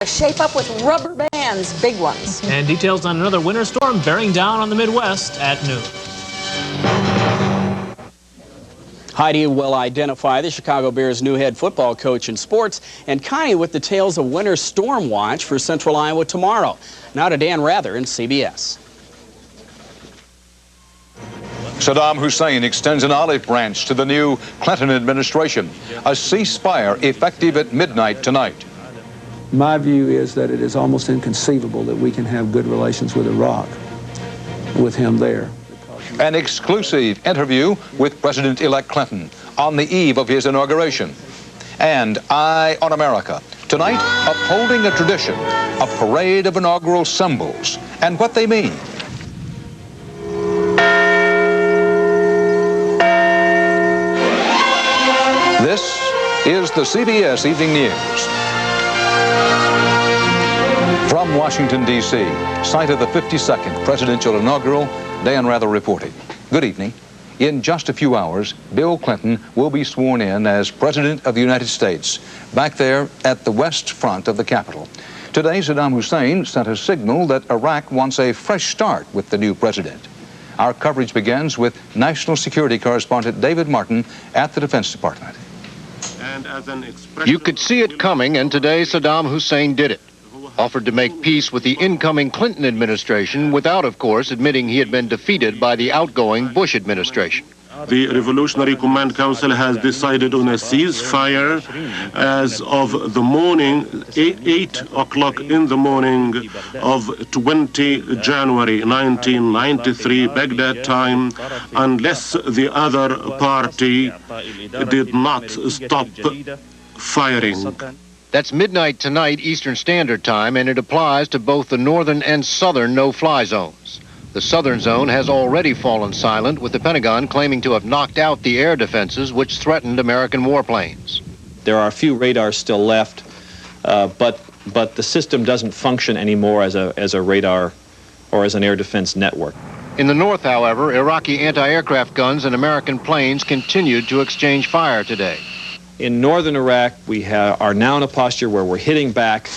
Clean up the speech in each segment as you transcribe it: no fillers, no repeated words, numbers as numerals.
Shape up with rubber bands, big ones. And details on another winter storm bearing down on the Midwest at noon. Heidi will identify the Chicago Bears' new head football coach in sports, and Connie with the tales of winter storm watch for central Iowa tomorrow. Now to Dan Rather in CBS. Saddam Hussein extends an olive branch to the new Clinton administration. A ceasefire effective at midnight tonight. My view is that it is almost inconceivable that we can have good relations with Iraq with him there. An exclusive interview with President-elect Clinton on the eve of his inauguration. And Eye on America. Tonight, upholding a tradition, a parade of inaugural symbols, and what they mean. This is the CBS Evening News. From Washington, D.C., site of the 52nd presidential inaugural, Dan Rather reporting. Good evening. In just a few hours, Bill Clinton will be sworn in as President of the United States, back there at the west front of the Capitol. Today, Saddam Hussein sent a signal that Iraq wants a fresh start with the new president. Our coverage begins with National Security Correspondent David Martin at the Defense Department. You could see it coming, and today Saddam Hussein did it. Offered to make peace with the incoming Clinton administration without, of course, admitting he had been defeated by the outgoing Bush administration. The Revolutionary Command Council has decided on a ceasefire as of the morning, 8 o'clock in the morning of 20 January 1993, Baghdad time, unless the other party did not stop firing. That's midnight tonight Eastern Standard Time, and it applies to both the northern and southern no-fly zones. The southern zone has already fallen silent, with the Pentagon claiming to have knocked out the air defenses which threatened American warplanes. There are a few radars still left, but the system doesn't function anymore as a radar or as an air defense network. In the north, however, Iraqi anti-aircraft guns and American planes continued to exchange fire today. In northern Iraq, we are now in a posture where we're hitting back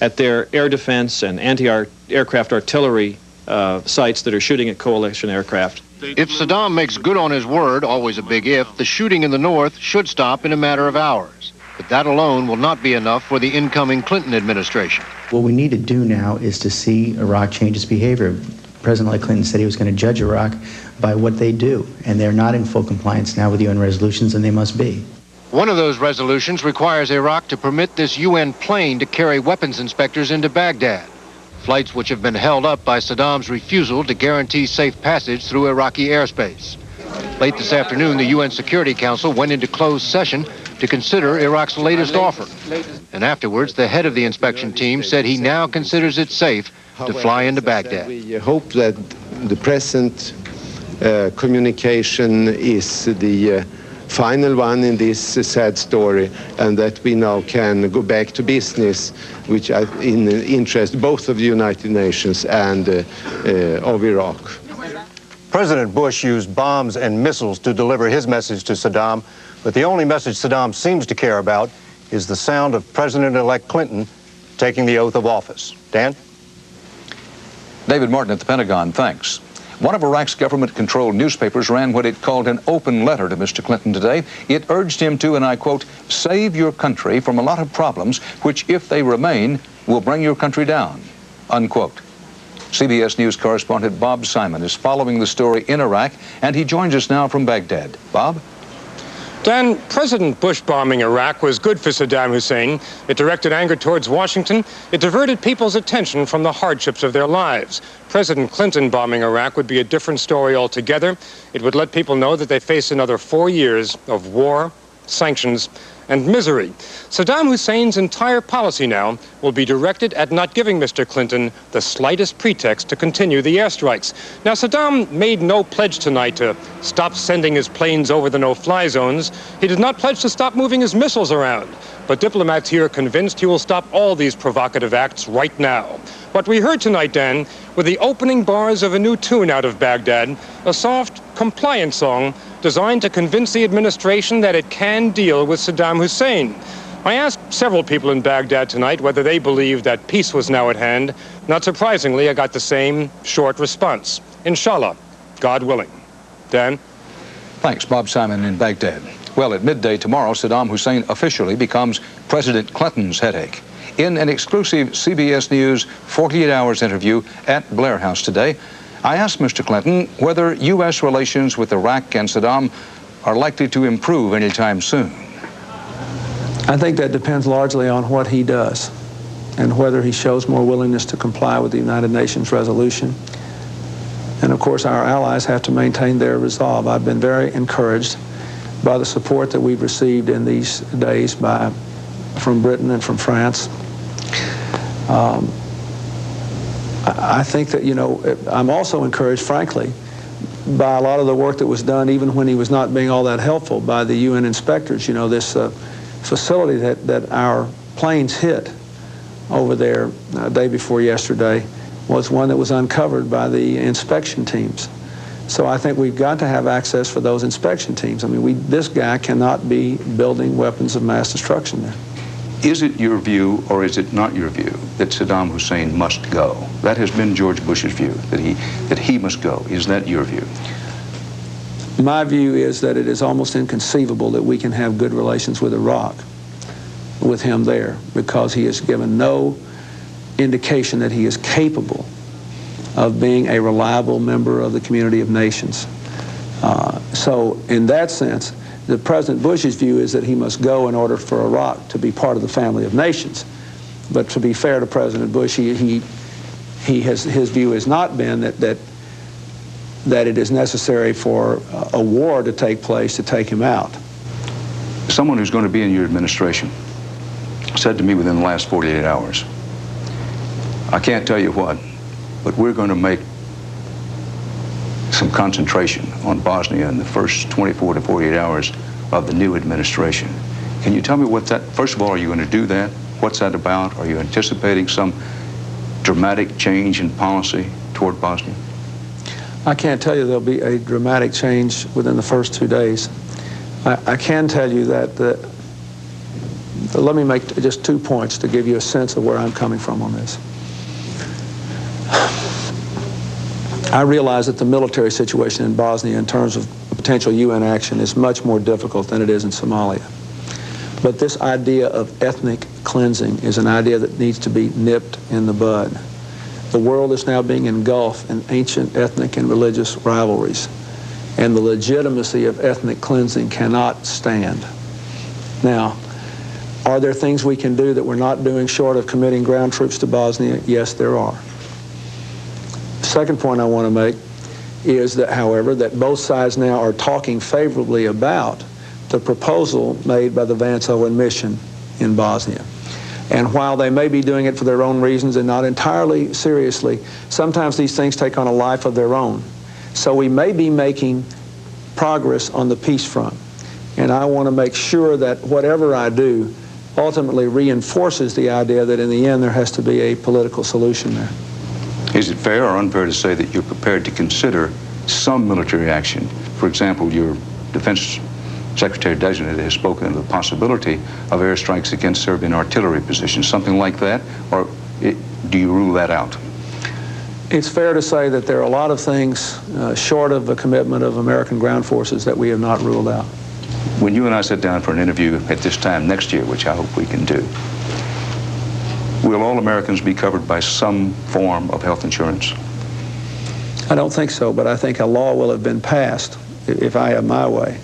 at their air defense and anti-aircraft artillery sites that are shooting at coalition aircraft. If Saddam makes good on his word, always a big if, the shooting in the north should stop in a matter of hours. But that alone will not be enough for the incoming Clinton administration. What we need to do now is to see Iraq change its behavior. President Clinton said he was going to judge Iraq by what they do, and they're not in full compliance now with UN resolutions, and they must be. One of those resolutions requires Iraq to permit this UN plane to carry weapons inspectors into Baghdad, flights which have been held up by Saddam's refusal to guarantee safe passage through Iraqi airspace. Late this afternoon, the UN Security Council went into closed session to consider Iraq's latest offer. And afterwards, the head of the inspection team said he now considers it safe to fly into Baghdad. We hope that the present communication is the final one in this sad story, and that we now can go back to business, which in the interest both of the United Nations and of Iraq. President Bush used bombs and missiles to deliver his message to Saddam, but the only message Saddam seems to care about is the sound of President-elect Clinton taking the oath of office. Dan? David Martin at the Pentagon, thanks. One of Iraq's government-controlled newspapers ran what it called an open letter to Mr. Clinton today. It urged him to, and I quote, save your country from a lot of problems which, if they remain, will bring your country down, unquote. CBS News correspondent Bob Simon is following the story in Iraq, and he joins us now from Baghdad. Bob? Dan, President Bush bombing Iraq was good for Saddam Hussein. It directed anger towards Washington. It diverted people's attention from the hardships of their lives. President Clinton bombing Iraq would be a different story altogether. It would let people know that they face another 4 years of war, sanctions, and misery. Saddam Hussein's entire policy now will be directed at not giving Mr. Clinton the slightest pretext to continue the airstrikes. Now, Saddam made no pledge tonight to stop sending his planes over the no-fly zones. He did not pledge to stop moving his missiles around. But diplomats here are convinced he will stop all these provocative acts right now. What we heard tonight, Dan, were the opening bars of a new tune out of Baghdad, a soft, compliance song designed to convince the administration that it can deal with Saddam Hussein. I asked several people in Baghdad tonight whether they believed that peace was now at hand. Not surprisingly, I got the same short response. Inshallah, God willing. Dan? Thanks, Bob Simon in Baghdad. Well, at midday tomorrow, Saddam Hussein officially becomes President Clinton's headache. In an exclusive CBS News 48 Hours interview at Blair House today, I asked Mr. Clinton whether U.S. relations with Iraq and Saddam are likely to improve anytime soon. I think that depends largely on what he does and whether he shows more willingness to comply with the United Nations resolution. And of course, our allies have to maintain their resolve. I've been very encouraged by the support that we've received in these days from Britain and from France. I think that, you know, I'm also encouraged, frankly, by a lot of the work that was done even when he was not being all that helpful by the UN inspectors. You know, this facility that our planes hit over there day before yesterday was one that was uncovered by the inspection teams. So I think we've got to have access for those inspection teams. I mean, this guy cannot be building weapons of mass destruction there. Is it your view, or is it not your view, that Saddam Hussein must go? That has been George Bush's view, that he must go. Is that your view? My view is that it is almost inconceivable that we can have good relations with Iraq with him there, because he has given no indication that he is capable of being a reliable member of the community of nations. So in that sense, the President Bush's view is that he must go in order for Iraq to be part of the family of nations. But to be fair to President Bush, his view has not been that it is necessary for a war to take place to take him out. Someone who's going to be in your administration said to me within the last 48 hours, I can't tell you what, but we're going to make some concentration on Bosnia in the first 24 to 48 hours of the new administration. Can you tell me what that, first of all, are you going to do that? What's that about? Are you anticipating some dramatic change in policy toward Bosnia? I can't tell you there'll be a dramatic change within the first 2 days. I can tell you that let me make just 2 points to give you a sense of where I'm coming from on this. I realize that the military situation in Bosnia in terms of potential UN action is much more difficult than it is in Somalia. But this idea of ethnic cleansing is an idea that needs to be nipped in the bud. The world is now being engulfed in ancient ethnic and religious rivalries, and the legitimacy of ethnic cleansing cannot stand. Now, are there things we can do that we're not doing short of committing ground troops to Bosnia? Yes, there are. The second point I want to make is that, however, that both sides now are talking favorably about the proposal made by the Vance-Owen mission in Bosnia. And while they may be doing it for their own reasons and not entirely seriously, sometimes these things take on a life of their own. So we may be making progress on the peace front. And I want to make sure that whatever I do ultimately reinforces the idea that in the end there has to be a political solution there. Is it fair or unfair to say that you're prepared to consider some military action? For example, your Defense Secretary-designate has spoken of the possibility of airstrikes against Serbian artillery positions, something like that, or do you rule that out? It's fair to say that there are a lot of things short of the commitment of American ground forces that we have not ruled out. When you and I sit down for an interview at this time next year, which I hope we can do, will all Americans be covered by some form of health insurance? I don't think so, but I think a law will have been passed, if I have my way,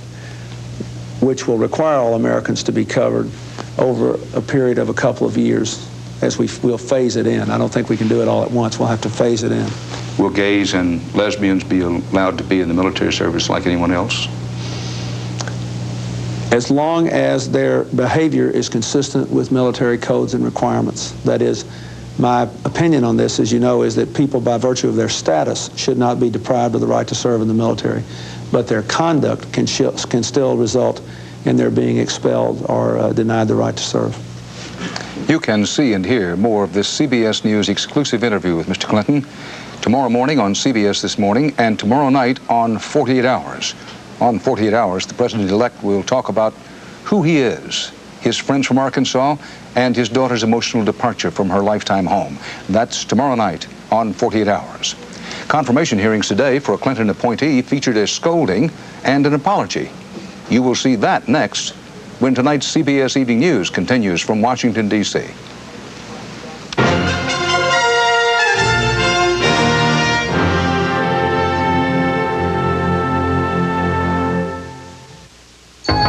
which will require all Americans to be covered over a period of a couple of years as we'll phase it in. I don't think we can do it all at once. We'll have to phase it in. Will gays and lesbians be allowed to be in the military service like anyone else? As long as their behavior is consistent with military codes and requirements. That is, my opinion on this, as you know, is that people, by virtue of their status, should not be deprived of the right to serve in the military, but their conduct can still result in their being expelled or denied the right to serve. You can see and hear more of this CBS News exclusive interview with Mr. Clinton tomorrow morning on CBS This Morning and tomorrow night on 48 Hours. On 48 Hours, the President-elect will talk about who he is, his friends from Arkansas, and his daughter's emotional departure from her lifetime home. That's tomorrow night on 48 Hours. Confirmation hearings today for a Clinton appointee featured a scolding and an apology. You will see that next when tonight's CBS Evening News continues from Washington, D.C.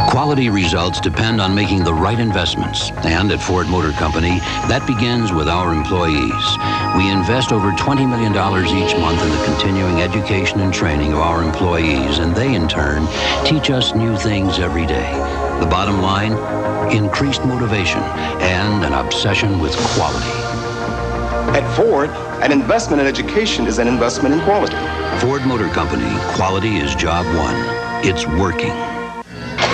Quality results depend on making the right investments. And at Ford Motor Company, that begins with our employees. We invest over $20 million each month in the continuing education and training of our employees, and they, in turn, teach us new things every day. The bottom line, increased motivation and an obsession with quality. At Ford, an investment in education is an investment in quality. Ford Motor Company, quality is job one. It's working.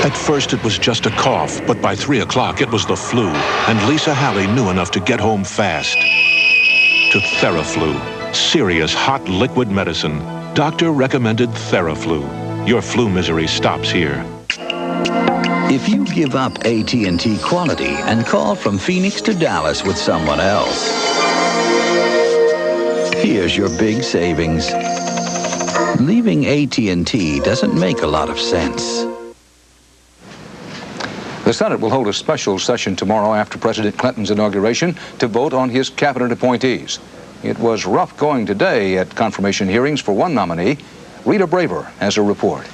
At first, it was just a cough, but by 3 o'clock, it was the flu, and Lisa Halley knew enough to get home fast. To TheraFlu, serious hot liquid medicine. Doctor recommended TheraFlu. Your flu misery stops here. If you give up AT&T quality and call from Phoenix to Dallas with someone else, here's your big savings. Leaving AT&T doesn't make a lot of sense. The Senate will hold a special session tomorrow after President Clinton's inauguration to vote on his cabinet appointees. It was rough going today at confirmation hearings for one nominee. Rita Braver has a report.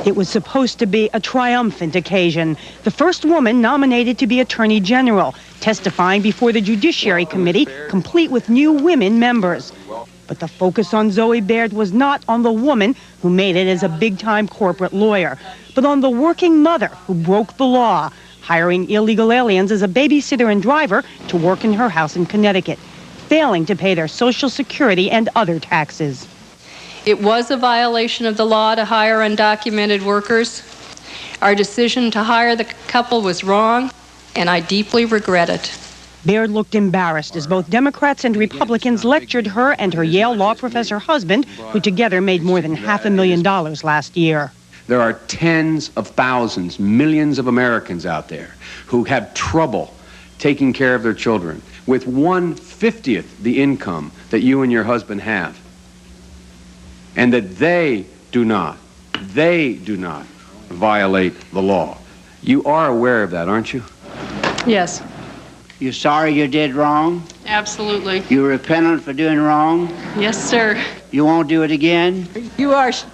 It was supposed to be a triumphant occasion. The first woman nominated to be Attorney General, testifying before the Judiciary Committee, complete with new women members. But the focus on Zoe Baird was not on the woman who made it as a big-time corporate lawyer, but on the working mother who broke the law, hiring illegal aliens as a babysitter and driver to work in her house in Connecticut, failing to pay their Social Security and other taxes. It was a violation of the law to hire undocumented workers. Our decision to hire the couple was wrong, and I deeply regret it. Baird looked embarrassed as both Democrats and Republicans lectured her and her Yale law professor husband, who together made more than $500,000 last year. There are tens of thousands, millions of Americans out there who have trouble taking care of their children with 1/50th the income that you and your husband have. And that they do not violate the law. You are aware of that, aren't you? Yes. You're sorry you did wrong? Absolutely. You're repentant for doing wrong? Yes, sir. You won't do it again? You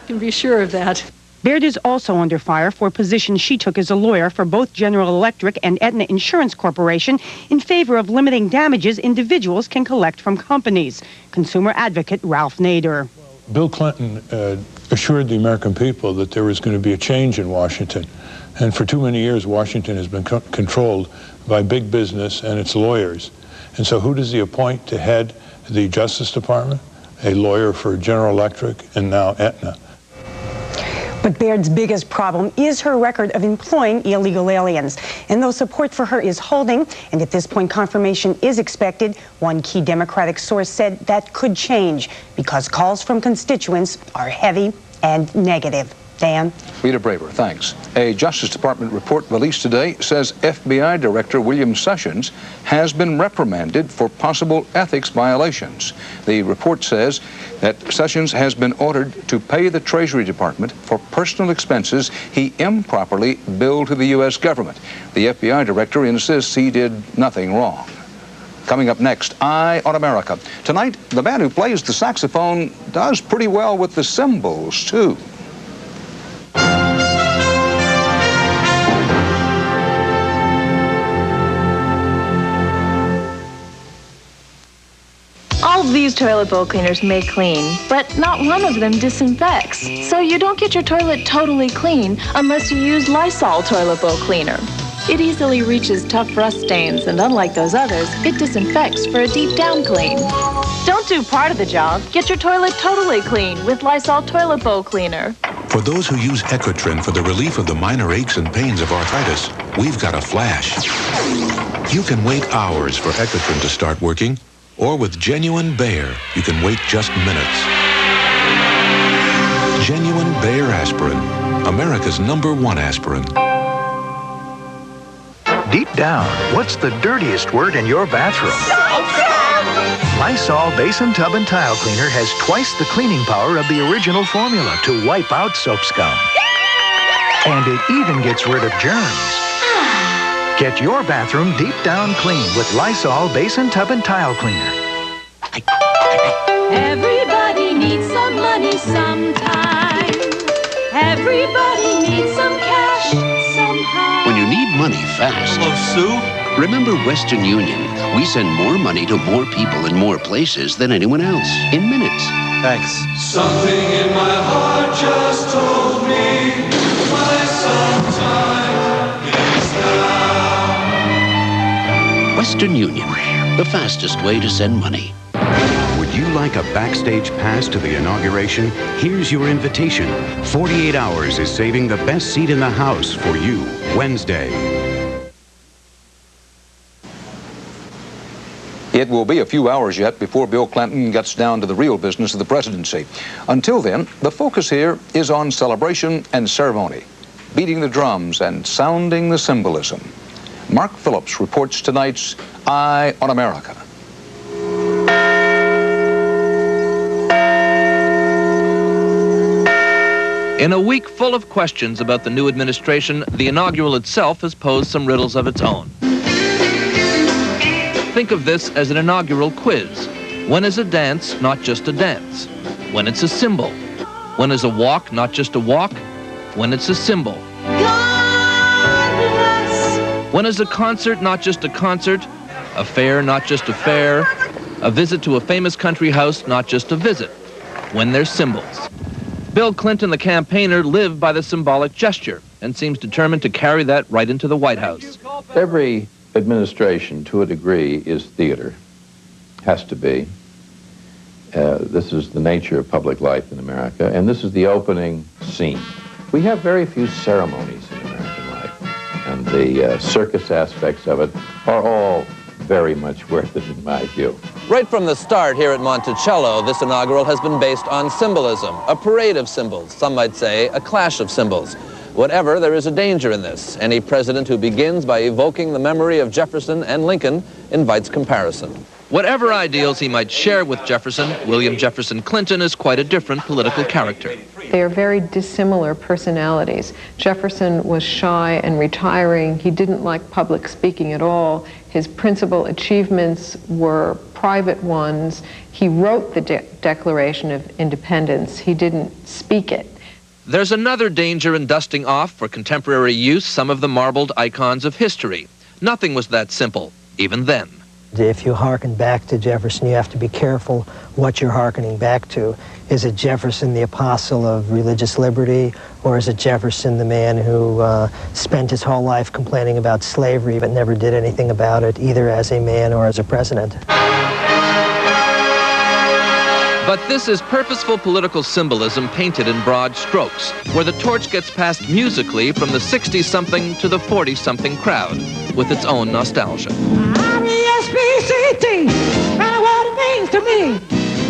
can be sure of that. Baird is also under fire for positions she took as a lawyer for both General Electric and Aetna Insurance Corporation in favor of limiting damages individuals can collect from companies. Consumer advocate Ralph Nader. Bill Clinton assured the American people that there was going to be a change in Washington. And for too many years, Washington has been controlled by big business and its lawyers. And so who does he appoint to head the Justice Department? A lawyer for General Electric and now Aetna. But Baird's biggest problem is her record of employing illegal aliens. And though support for her is holding, and at this point confirmation is expected, one key Democratic source said that could change because calls from constituents are heavy and negative. Dan? Rita Braver, thanks. A Justice Department report released today says FBI Director William Sessions has been reprimanded for possible ethics violations. The report says that Sessions has been ordered to pay the Treasury Department for personal expenses he improperly billed to the U.S. government. The FBI Director insists he did nothing wrong. Coming up next, Eye on America. Tonight, the man who plays the saxophone does pretty well with the cymbals, too. All of these toilet bowl cleaners may clean, but not one of them disinfects. So you don't get your toilet totally clean unless you use Lysol toilet bowl cleaner. It easily reaches tough rust stains, and unlike those others, it disinfects for a deep down clean. Don't do part of the job. Get your toilet totally clean with Lysol toilet bowl cleaner. For those who use Ecotrin for the relief of the minor aches and pains of arthritis, we've got a flash. You can wait hours for Ecotrin to start working, or with Genuine Bayer, you can wait just minutes. Genuine Bayer Aspirin, America's #1 aspirin. Deep down, what's the dirtiest word in your bathroom? Lysol Basin Tub and Tile Cleaner has twice the cleaning power of the original formula to wipe out soap scum. And it even gets rid of germs. Get your bathroom deep down clean with Lysol Basin Tub and Tile Cleaner. Everybody needs some money sometime. Everybody needs some cash sometime. When you need money fast. Hello, Sue. Remember Western Union. We send more money to more people in more places than anyone else in minutes. Thanks. Something in my heart just told me my sometime is now. Western Union, the fastest way to send money. Would you like a backstage pass to the inauguration? Here's your invitation. 48 Hours is saving the best seat in the house for you Wednesday. It will be a few hours yet before Bill Clinton gets down to the real business of the presidency. Until then, the focus here is on celebration and ceremony, beating the drums and sounding the symbolism. Mark Phillips reports tonight's Eye on America. In a week full of questions about the new administration, the inaugural itself has posed some riddles of its own. Think of this as an inaugural quiz. When is a dance not just a dance? When it's a symbol? When is a walk not just a walk? When it's a symbol? When is a concert not just a concert? A fair not just a fair? A visit to a famous country house not just a visit? When they're symbols. Bill Clinton, the campaigner, lived by the symbolic gesture and seems determined to carry that right into the White House. Every administration, to a degree, is theater. Has to be. This is the nature of public life in America, and this is the opening scene. We have very few ceremonies in American life, and the circus aspects of it are all very much worth it in my view. Right from the start here at Monticello, this inaugural has been based on symbolism, a parade of symbols, some might say a clash of symbols. Whatever, there is a danger in this. Any president who begins by evoking the memory of Jefferson and Lincoln invites comparison. Whatever ideals he might share with Jefferson, William Jefferson Clinton is quite a different political character. They are very dissimilar personalities. Jefferson was shy and retiring. He didn't like public speaking at all. His principal achievements were private ones. He wrote the Declaration of Independence. He didn't speak it. There's another danger in dusting off for contemporary use some of the marbled icons of history. Nothing was that simple, even then. If you hearken back to Jefferson, you have to be careful what you're hearkening back to. Is it Jefferson, the apostle of religious liberty, or is it Jefferson, the man who spent his whole life complaining about slavery but never did anything about it, either as a man or as a president? But this is purposeful political symbolism painted in broad strokes, where the torch gets passed musically from the 60-something to the 40-something crowd, with its own nostalgia. R-E-S-P-C-T, kind of what it means to me.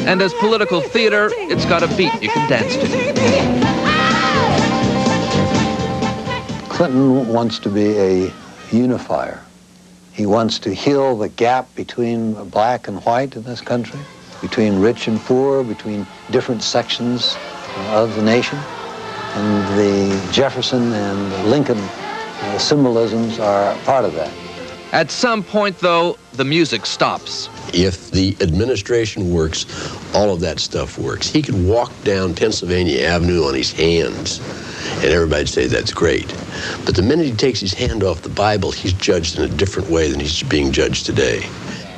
And as political theater, it's got a beat you can dance to. Clinton wants to be a unifier. He wants to heal the gap between black and white in this country, between rich and poor, between different sections of the nation. And the Jefferson and Lincoln symbolisms are part of that. At some point, though, the music stops. If the administration works, all of that stuff works. He could walk down Pennsylvania Avenue on his hands, and everybody'd say that's great. But the minute he takes his hand off the Bible, he's judged in a different way than he's being judged today.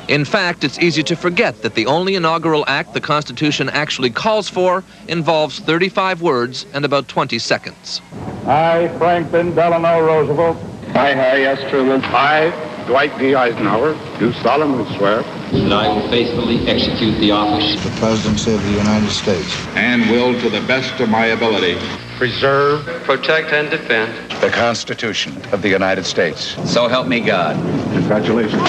In fact, it's easy to forget that the only inaugural act the Constitution actually calls for involves 35 words and about 20 seconds. I, Franklin Delano Roosevelt. I, Harry S. Truman. I, Dwight D. Eisenhower, do solemnly swear that I will faithfully execute the office of the Presidency of the United States, and will, to the best of my ability, preserve, protect, and defend the Constitution of the United States. So help me God. Congratulations.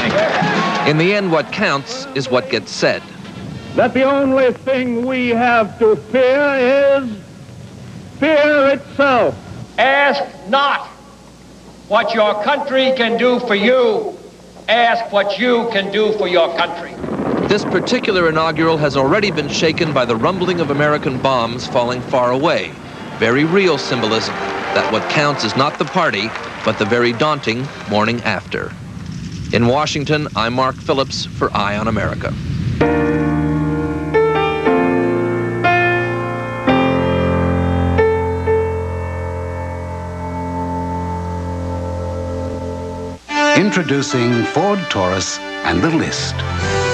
In the end, what counts is what gets said. That the only thing we have to fear is fear itself. Ask not what your country can do for you. Ask what you can do for your country. This particular inaugural has already been shaken by the rumbling of American bombs falling far away. Very real symbolism that what counts is not the party, but the very daunting morning after. In Washington, I'm Mark Phillips for Eye on America. Introducing Ford Taurus and the list.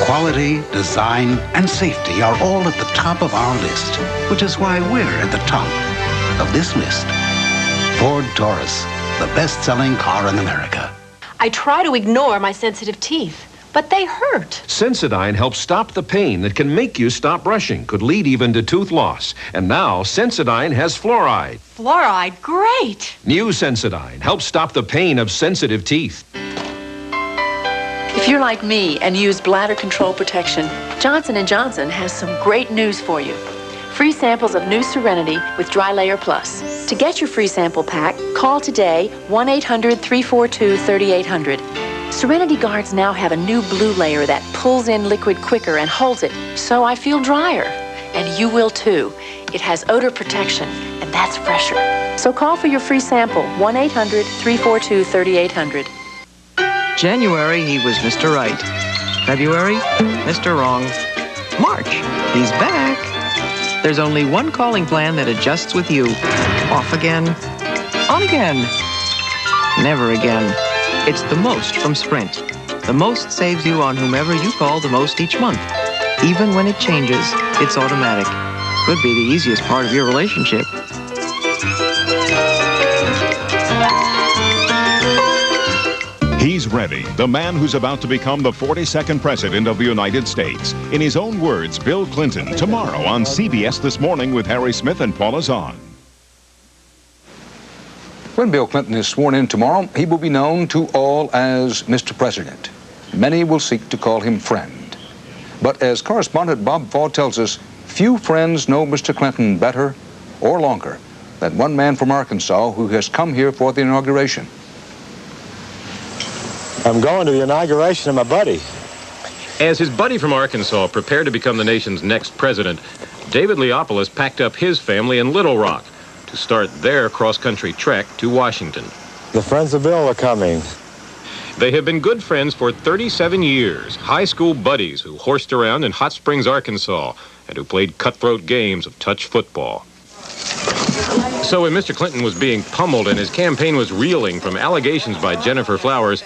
Quality, design, and safety are all at the top of our list, which is why we're at the top of this list. Ford Taurus, the best-selling car in America. I try to ignore my sensitive teeth, but they hurt. Sensodyne helps stop the pain that can make you stop brushing, could lead even to tooth loss. And now Sensodyne has fluoride. Fluoride, great. New Sensodyne helps stop the pain of sensitive teeth. If you're like me and use bladder control protection, Johnson & Johnson has some great news for you. Free samples of new Serenity with Dry Layer Plus. To get your free sample pack, call today 1-800-342-3800. Serenity guards now have a new blue layer that pulls in liquid quicker and holds it, so I feel drier. And you will too. It has odor protection, and that's fresher. So call for your free sample, 1-800-342-3800. January, he was Mr. Right. February, Mr. Wrong. March, he's back. There's only one calling plan that adjusts with you. Off again, on again, never again. It's the most from Sprint. The most saves you on whomever you call the most each month. Even when it changes, it's automatic. Could be the easiest part of your relationship. He's ready, the man who's about to become the 42nd President of the United States. In his own words, Bill Clinton, tomorrow on CBS This Morning with Harry Smith and Paula Zahn. When Bill Clinton is sworn in tomorrow, he will be known to all as Mr. President. Many will seek to call him friend. But as correspondent Bob Fall tells us, few friends know Mr. Clinton better or longer than one man from Arkansas who has come here for the inauguration. I'm going to the inauguration of my buddy. As his buddy from Arkansas prepared to become the nation's next president, David Leopoulas packed up his family in Little Rock to start their cross-country trek to Washington. The friends of Bill are coming. They have been good friends for 37 years, high school buddies who horsed around in Hot Springs, Arkansas, and who played cutthroat games of touch football. So when Mr. Clinton was being pummeled and his campaign was reeling from allegations by Jennifer Flowers,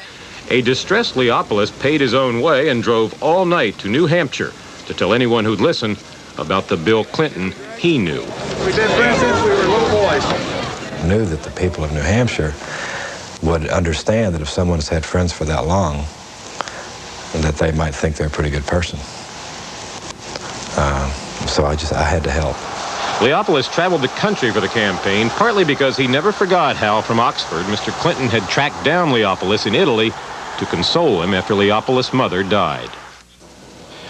a distressed Leopoulas paid his own way and drove all night to New Hampshire to tell anyone who'd listen about the Bill Clinton he knew. We've been friends since we were little boys. I knew that the people of New Hampshire would understand that if someone's had friends for that long, that they might think they're a pretty good person. So I had to help. Leopoulas traveled the country for the campaign, partly because he never forgot how, from Oxford, Mr. Clinton had tracked down Leopoulas in Italy to console him after Leopoulas' mother died.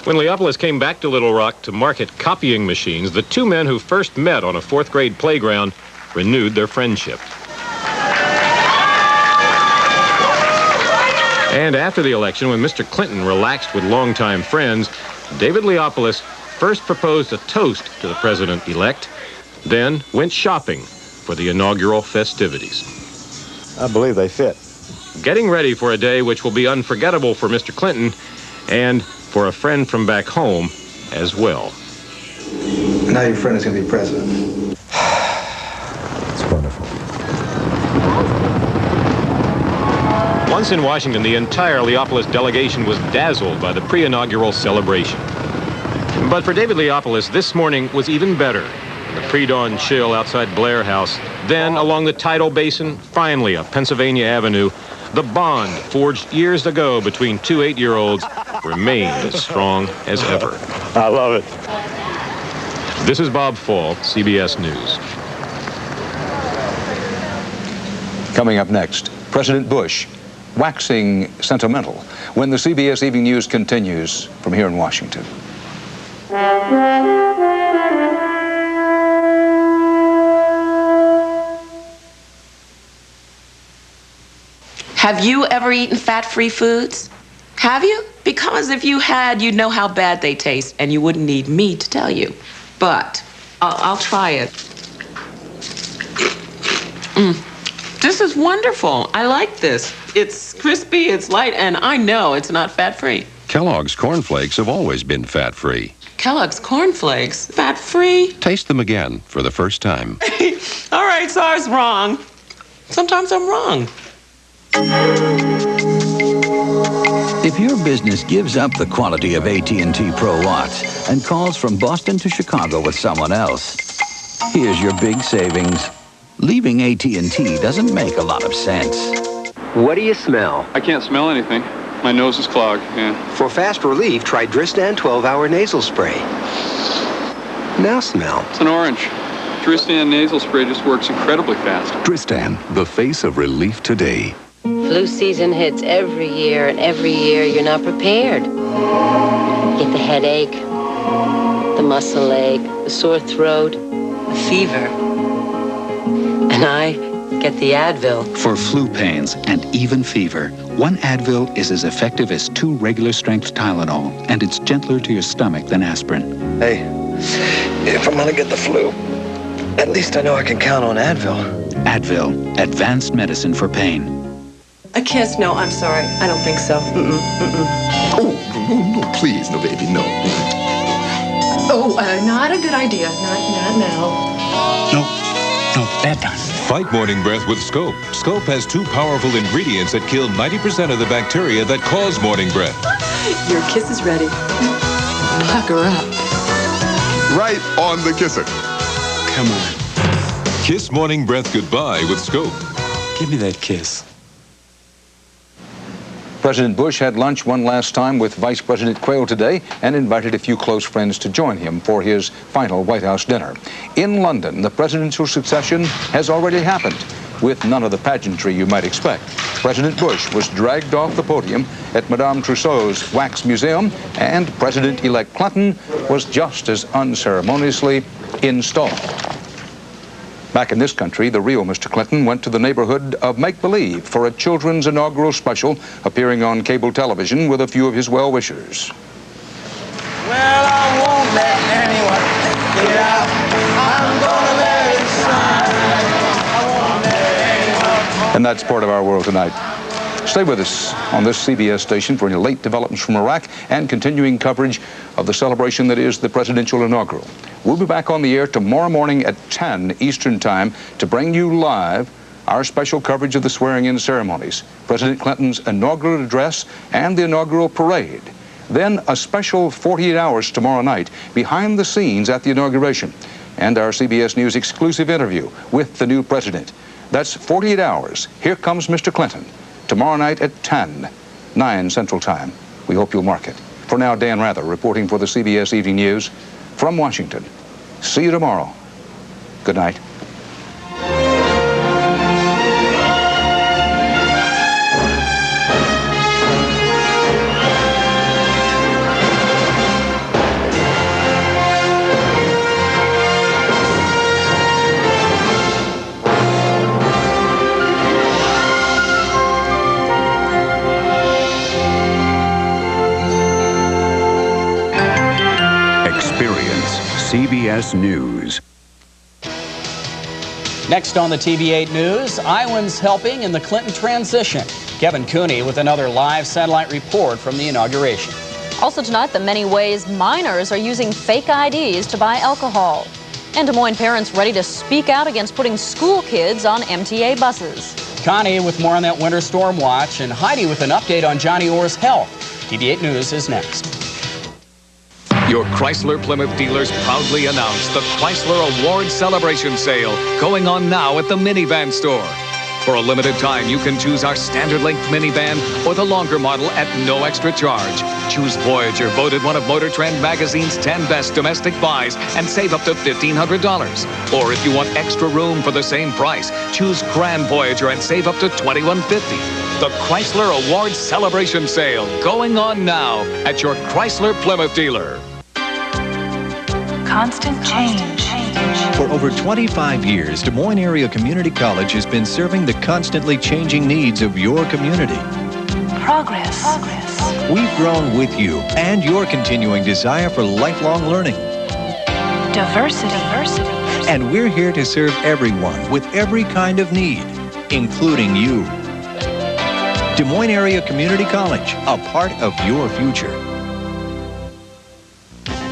When Leopoulas came back to Little Rock to market copying machines, the two men who first met on a fourth-grade playground renewed their friendship. And after the election, when Mr. Clinton relaxed with longtime friends, David Leopoulas first proposed a toast to the president-elect, then went shopping for the inaugural festivities. I believe they fit. Getting ready for a day which will be unforgettable for Mr. Clinton and for a friend from back home as well. Now your friend is going to be president. It's wonderful. Once in Washington, the entire Leopoulas delegation was dazzled by the pre-inaugural celebration. But for David Leopoulas, this morning was even better. The pre-dawn chill outside Blair House, then along the tidal basin, finally up Pennsylvania Avenue, the bond forged years ago between two 8-year-olds remained as strong as ever. I love it. This is Bob Fall, CBS News. Coming up next, President Bush waxing sentimental when the CBS Evening News continues from here in Washington. Have you ever eaten fat-free foods? Have you? Because if you had, you'd know how bad they taste, and you wouldn't need me to tell you. But I'll try it. This is wonderful. I like this. It's crispy, it's light, and I know it's not fat-free. Kellogg's Corn Flakes have always been fat-free. Kellogg's Corn Flakes, fat-free? Taste them again for the first time. All right, so I was wrong. Sometimes I'm wrong. If your business gives up the quality of AT&T Pro Watts and calls from Boston to Chicago with someone else, here's your big savings. Leaving AT&T doesn't make a lot of sense. What do you smell? I can't smell anything. My nose is clogged, yeah. For fast relief, try Dristan 12-hour nasal spray. Now smell. It's an orange. Dristan nasal spray just works incredibly fast. Dristan, the face of relief today. Flu season hits every year, and every year you're not prepared. You get the headache, the muscle ache, the sore throat, the fever. And I get the Advil. For flu pains and even fever, one Advil is as effective as 2 regular-strength Tylenol, and it's gentler to your stomach than aspirin. Hey, if I'm gonna get the flu, at least I know I can count on Advil. Advil, advanced medicine for pain. A kiss? No, I'm sorry. I don't think so. Oh, no, please, no, baby, no. Oh, not a good idea. Not now. No, bad time. Fight morning breath with Scope. Scope has 2 powerful ingredients that kill 90% of the bacteria that cause morning breath. Your kiss is ready. Pucker up. Right on the kisser. Come on. Kiss morning breath goodbye with Scope. Give me that kiss. President Bush had lunch one last time with Vice President Quayle today and invited a few close friends to join him for his final White House dinner. In London, the presidential succession has already happened, with none of the pageantry you might expect. President Bush was dragged off the podium at Madame Tussauds Wax Museum, and President-elect Clinton was just as unceremoniously installed. Back in this country, the real Mr. Clinton went to the neighborhood of make-believe for a children's inaugural special, appearing on cable television with a few of his well-wishers. Well, I won't let anyone take it out. I'm gonna let it shine. I won't let anyone. And that's part of our world tonight. Stay with us on this CBS station for any late developments from Iraq and continuing coverage of the celebration that is the presidential inaugural. We'll be back on the air tomorrow morning at 10 Eastern Time to bring you live our special coverage of the swearing-in ceremonies, President Clinton's inaugural address, and the inaugural parade. Then a special 48 hours tomorrow night behind the scenes at the inauguration, and our CBS News exclusive interview with the new president. That's 48 hours. Here comes Mr. Clinton. Tomorrow night at 10, 9 Central Time. We hope you'll mark it. For now, Dan Rather reporting for the CBS Evening News from Washington. See you tomorrow. Good night. CBS News. Next on the TV8 News, Iowans helping in the Clinton transition. Kevin Cooney with another live satellite report from the inauguration. Also tonight, the many ways minors are using fake IDs to buy alcohol. And Des Moines parents ready to speak out against putting school kids on MTA buses. Connie with more on that winter storm watch, and Heidi with an update on Johnny Orr's health. TV8 News is next. Your Chrysler Plymouth dealers proudly announce the Chrysler Award Celebration Sale going on now at the minivan store. For a limited time, you can choose our standard length minivan or the longer model at no extra charge. Choose Voyager, voted one of Motor Trend magazine's 10 best domestic buys, and save up to $1,500. Or if you want extra room for the same price, choose Grand Voyager and save up to $2,150. The Chrysler Award Celebration Sale going on now at your Chrysler Plymouth dealer. Constant change. change. For over 25 years, Des Moines Area Community College has been serving the constantly changing needs of your community. Progress. We've grown with you and your continuing desire for lifelong learning. Diversity. And we're here to serve everyone with every kind of need, including you. Des Moines Area Community College, a part of your future.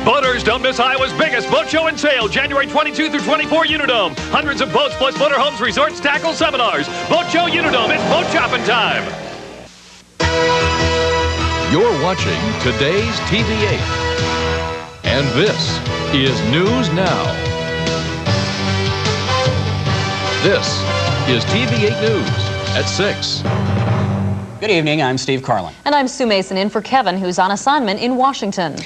Boaters, don't miss Iowa's biggest boat show and sale, January 22 through 24, Unidome. Hundreds of boats plus motorhomes, resorts, tackle, seminars. Boat show, Unidome. It's boat shopping time. You're watching today's TV8. And this is News Now. This is TV8 News at 6. Good evening, I'm Steve Carlin. And I'm Sue Mason in for Kevin, who's on assignment in Washington.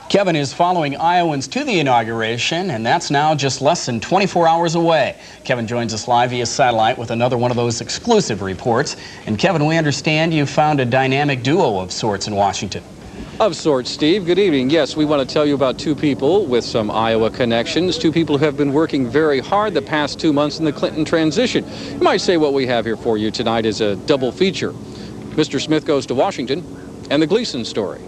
Kevin is following Iowans to the inauguration, and that's now just less than 24 hours away. Kevin joins us live via satellite with another one of those exclusive reports. And Kevin, we understand you found a dynamic duo of sorts in Washington. Of sorts, Steve. Good evening. Yes, we want to tell you about two people with some Iowa connections, two people who have been working very hard the past 2 months in the Clinton transition. You might say what we have here for you tonight is a double feature. Mr. Smith Goes to Washington and the Gleason story.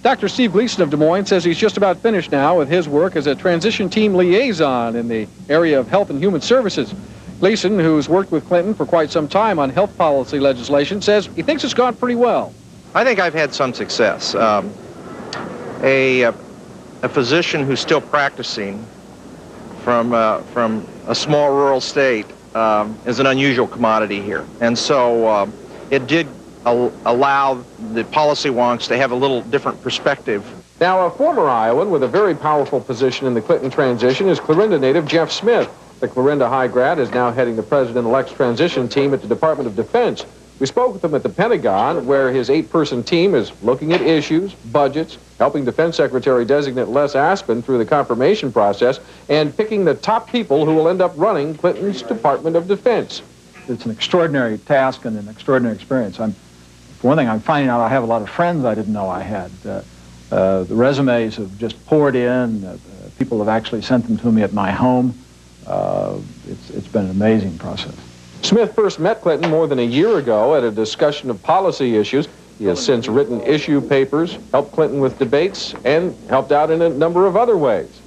Dr. Steve Gleason of Des Moines says he's just about finished now with his work as a transition team liaison in the area of health and human services. Gleason, who's worked with Clinton for quite some time on health policy legislation, says he thinks it's gone pretty well. I think I've had some success. A physician who's still practicing from a small rural state is an unusual commodity here. And so it did allow the policy wonks to have a little different perspective. Now, a former Iowan with a very powerful position in the Clinton transition is Clarinda native Jeff Smith. The Clarinda high grad is now heading the president-elect's transition team at the Department of Defense. We spoke with him at the Pentagon, where his 8-person team is looking at issues, budgets, helping Defense Secretary-designate Les Aspin through the confirmation process, and picking the top people who will end up running Clinton's Department of Defense. It's an extraordinary task and an extraordinary experience. For one thing, I'm finding out I have a lot of friends I didn't know I had. The resumes have just poured in. People have actually sent them to me at my home. It's been an amazing process. Smith first met Clinton more than a year ago at a discussion of policy issues. He has since written issue papers, helped Clinton with debates, and helped out in a number of other ways.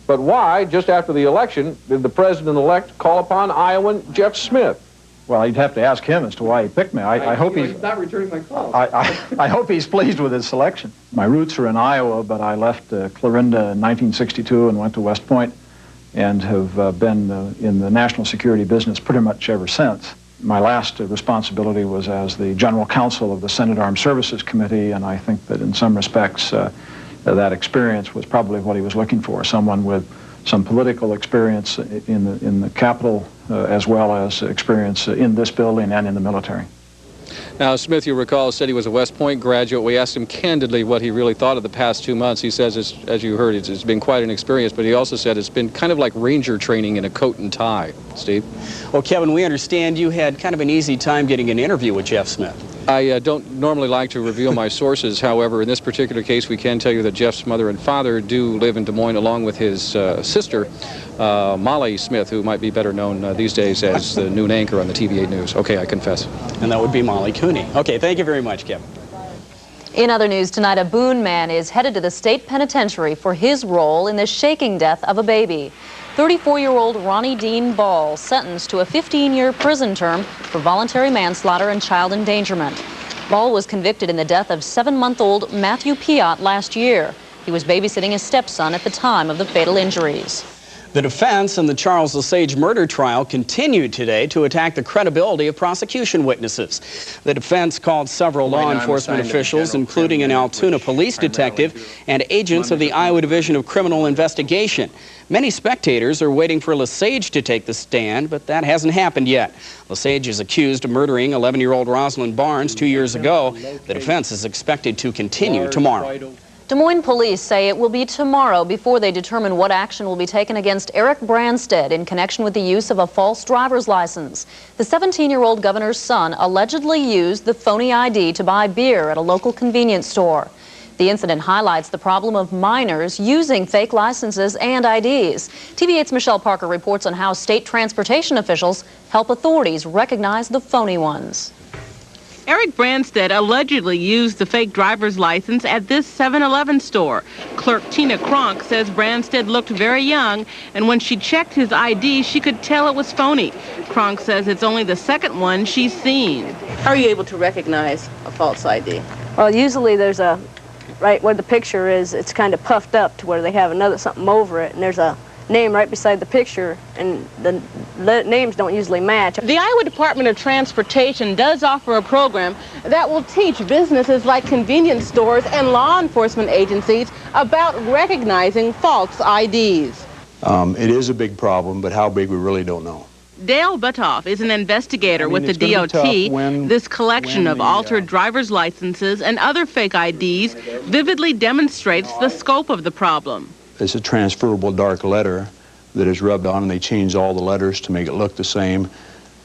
But why, just after the election, did the president-elect call upon Iowan Jeff Smith? Well, you'd have to ask him as to why he picked me. I hope he's not returning my call. I hope he's pleased with his selection. My roots are in Iowa, but I left Clarinda in 1962 and went to West Point, and have been in the national security business pretty much ever since. My last responsibility was as the general counsel of the Senate Armed Services Committee, and I think that in some respects that experience was probably what he was looking for, someone with some political experience in the Capitol as well as experience in this building and in the military. Now, Smith, you recall, said he was a West Point graduate. We asked him candidly what he really thought of the past 2 months. He says, as you heard, it's been quite an experience, but he also said it's been kind of like ranger training in a coat and tie. Steve? Well, Kevin, we understand you had kind of an easy time getting an interview with Jeff Smith. I don't normally like to reveal my sources. However, in this particular case, we can tell you that Jeff's mother and father do live in Des Moines along with his sister, Molly Smith, who might be better known these days as the noon anchor on the TV8 News. Okay, I confess. And that would be Molly Cooney. Okay, thank you very much, Kevin. In other news tonight, a Boone man is headed to the state penitentiary for his role in the shaking death of a baby. 34-year-old Ronnie Dean Ball sentenced to a 15-year prison term for voluntary manslaughter and child endangerment. Ball was convicted in the death of 7-month-old Matthew Piott last year. He was babysitting his stepson at the time of the fatal injuries. The defense in the Charles Lesage murder trial continued today to attack the credibility of prosecution witnesses. The defense called several law enforcement officials, including an Altoona police detective and agents of the Iowa Division of Criminal Investigation. Many spectators are waiting for Lesage to take the stand, but that hasn't happened yet. Lesage is accused of murdering 11-year-old Rosalind Barnes 2 years ago. The defense is expected to continue tomorrow. Des Moines police say it will be tomorrow before they determine what action will be taken against Eric Branstead in connection with the use of a false driver's license. The 17-year-old governor's son allegedly used the phony ID to buy beer at a local convenience store. The incident highlights the problem of minors using fake licenses and IDs. TV8's Michelle Parker reports on how state transportation officials help authorities recognize the phony ones. Eric Branstead allegedly used the fake driver's license at this 7-Eleven store. Clerk Tina Kronk says Branstead looked very young, and when she checked his ID, she could tell it was phony. Kronk says it's only the second one she's seen. How are you able to recognize a false ID? Well, usually there's right where the picture is, it's kind of puffed up to where they have something over it, and there's a name right beside the picture, and the names don't usually match. The Iowa Department of Transportation does offer a program that will teach businesses like convenience stores and law enforcement agencies about recognizing false IDs. It is a big problem, but how big we really don't know. Dale Butoff is an investigator with the DOT. This collection of altered driver's licenses and other fake IDs vividly demonstrates the scope of the problem. It's a transferable dark letter that is rubbed on, and they change all the letters to make it look the same,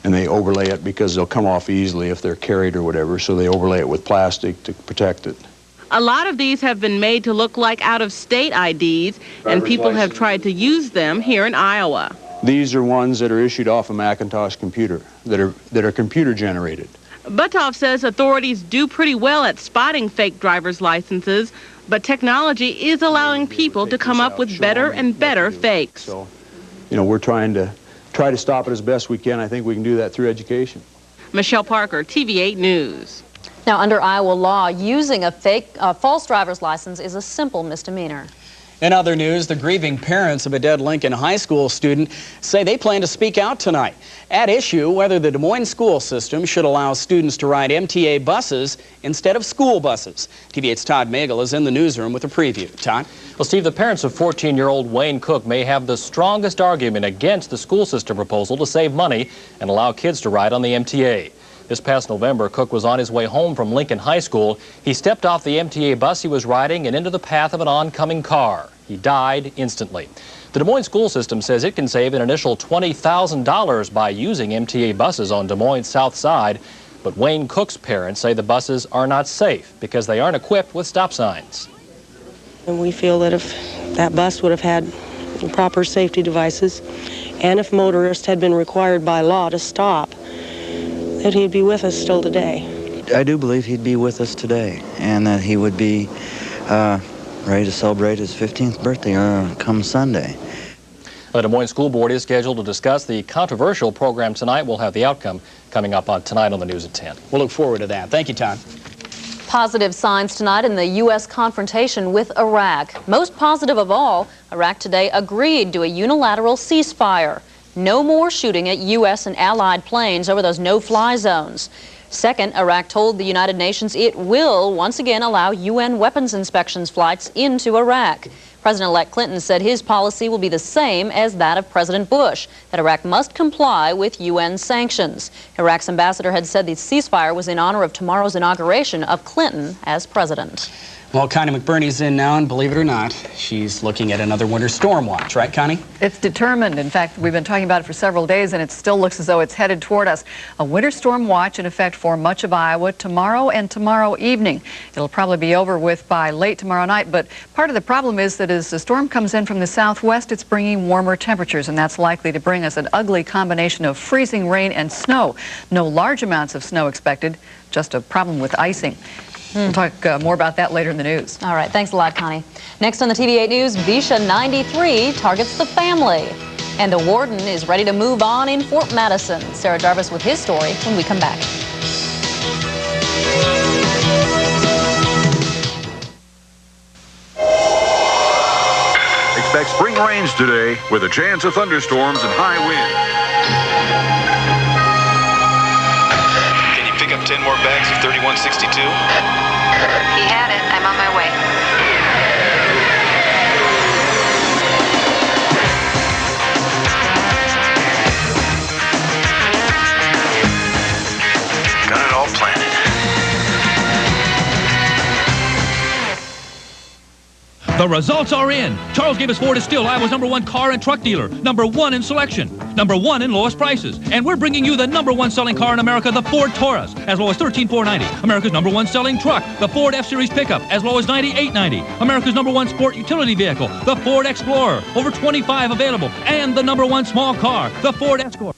and they overlay it because they'll come off easily if they're carried or whatever, so they overlay it with plastic to protect it. A lot of these have been made to look like out-of-state IDs, and people have tried to use them here in Iowa. These are ones that are issued off a Macintosh computer, that are computer generated. Butoff says authorities do pretty well at spotting fake driver's licenses, but technology is allowing people to come up with better and better fakes. So, we're trying to stop it as best we can. I think we can do that through education. Michelle Parker, TV8 News. Now, under Iowa law, using a false driver's license is a simple misdemeanor. In other news, the grieving parents of a dead Lincoln High School student say they plan to speak out tonight. At issue, whether the Des Moines school system should allow students to ride MTA buses instead of school buses. TV8's Todd Magel is in the newsroom with a preview. Todd? Well, Steve, the parents of 14-year-old Wayne Cook may have the strongest argument against the school system proposal to save money and allow kids to ride on the MTA. This past November, Cook was on his way home from Lincoln High School. He stepped off the MTA bus he was riding and into the path of an oncoming car. He died instantly. The Des Moines school system says it can save an initial $20,000 by using MTA buses on Des Moines' south side. But Wayne Cook's parents say the buses are not safe because they aren't equipped with stop signs. And we feel that if that bus would have had proper safety devices, and if motorists had been required by law to stop, that he'd be with us still today. I do believe he'd be with us today, and that he would be ready to celebrate his 15th birthday come Sunday. The Des Moines School Board is scheduled to discuss the controversial program tonight. We'll have the outcome coming up tonight on the news at 10. We'll look forward to that. Thank you, Todd. Positive signs tonight in the U.S. confrontation with Iraq. Most positive of all, Iraq today agreed to a unilateral ceasefire. No more shooting at U.S. and allied planes over those no-fly zones. Second, Iraq told the United Nations it will once again allow UN weapons inspections flights into Iraq. President-elect Clinton said his policy will be the same as that of President Bush, that Iraq must comply with UN sanctions. Iraq's ambassador had said the ceasefire was in honor of tomorrow's inauguration of Clinton as president. Well, Connie McBurney's in now, and believe it or not, she's looking at another winter storm watch, right, Connie? It's determined. In fact, we've been talking about it for several days, and it still looks as though it's headed toward us. A winter storm watch in effect for much of Iowa tomorrow and tomorrow evening. It'll probably be over with by late tomorrow night, but part of the problem is that as the storm comes in from the southwest, it's bringing warmer temperatures, and that's likely to bring us an ugly combination of freezing rain and snow. No large amounts of snow expected, just a problem with icing. We'll talk more about that later in the news. All right, thanks a lot, Connie. Next on the TV8 News, Visha 93 targets the family. And the warden is ready to move on in Fort Madison. Sarah Jarvis with his story when we come back. Expect spring rains today with a chance of thunderstorms and high winds. Pick up 10 more bags of 3162. He had it. I'm on my way. Got it all planted. The results are in. Charles gave us Ford is still Iowa's #1 car and truck dealer, #1 in selection, #1 in lowest prices. And we're bringing you the #1 selling car in America, the Ford Taurus, as low as $13,490. America's #1 selling truck, the Ford F-Series pickup, as low as $98.90. America's #1 sport utility vehicle, the Ford Explorer, over 25 available. And the #1 small car, the Ford Escort.